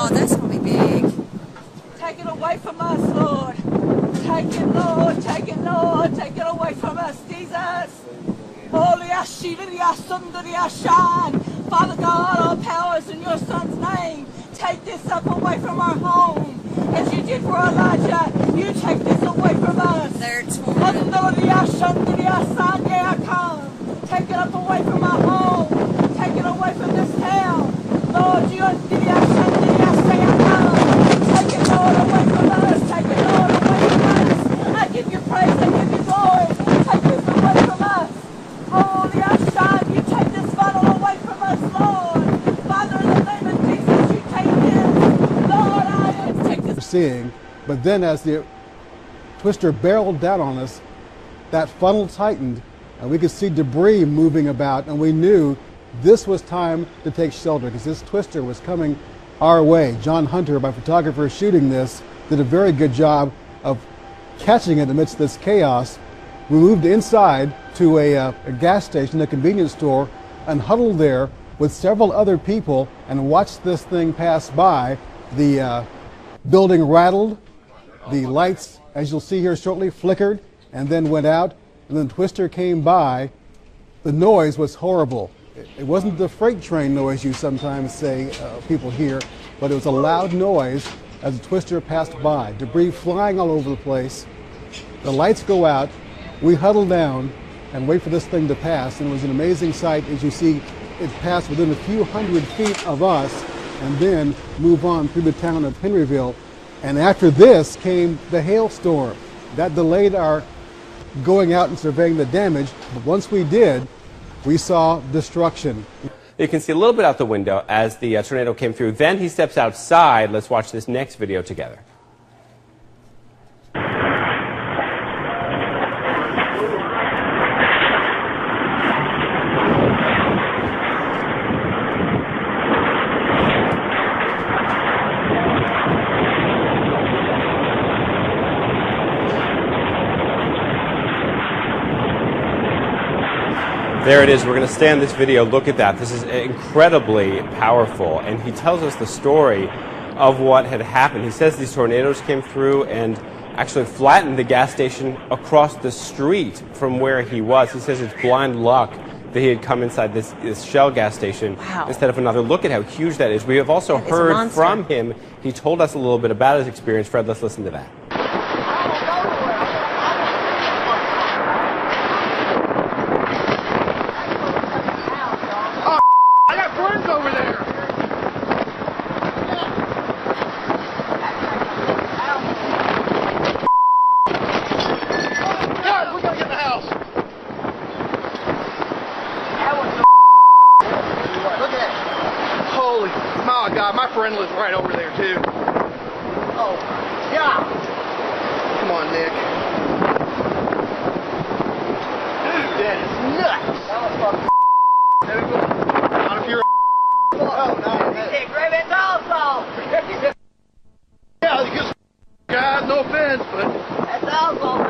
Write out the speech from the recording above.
Oh, that's going to be big. Take it away from us, Lord. Take it, Lord. Take it, Lord. Take it away from us, Jesus. Holy Father God, all power is in your Son's name. Take this up away from our home. As you did for Elijah, you take this away from us. There it's Take it up away from our home. Take it away from this town. Lord, you take it, Lord, away from us. Take it, Lord, away from us. I give you praise, I give you glory. Take this away from us. Holy Ashan, you take this funnel away from us, Lord. Father, in the name of Jesus, you take this. Lord, I take this. Seeing, but then as the twister barreled down on us, that funnel tightened and we could see debris moving about, and we knew this was time to take shelter because this twister was coming our way. John Hunter, my photographer shooting this, did a very good job of catching it amidst this chaos. We moved inside to a gas station, a convenience store, and huddled there with several other people and watched this thing pass by. The building rattled, the lights, as you'll see here shortly, flickered and then went out, and then the twister came by. The noise was horrible. It wasn't the freight train noise you sometimes say people hear, but it was a loud noise as the twister passed by. Debris flying all over the place. The lights go out. We huddle down and wait for this thing to pass, and it was an amazing sight as you see it pass within a few hundred feet of us and then move on through the town of Henryville. And after this came the hailstorm. That delayed our going out and surveying the damage, but once we did, we saw destruction. You can see a little bit out the window as the tornado came through. Then he steps outside. Let's watch this next video together. There it is. We're going to stay on this video. Look at that. This is incredibly powerful. And he tells us the story of what had happened. He says these tornadoes came through and actually flattened the gas station across the street from where he was. He says it's blind luck that he had come inside this Shell gas station instead of another. Look at how huge that is. We have also heard from him. He told us a little bit about his experience. Fred, let's listen to that. Oh God, my friend lives right over there too. Oh God! Come on, Nick. Dude, that is nuts. There we go. Not if you're oh no. Hey, grab it also. Yeah, because guys, no offense, but That's awesome.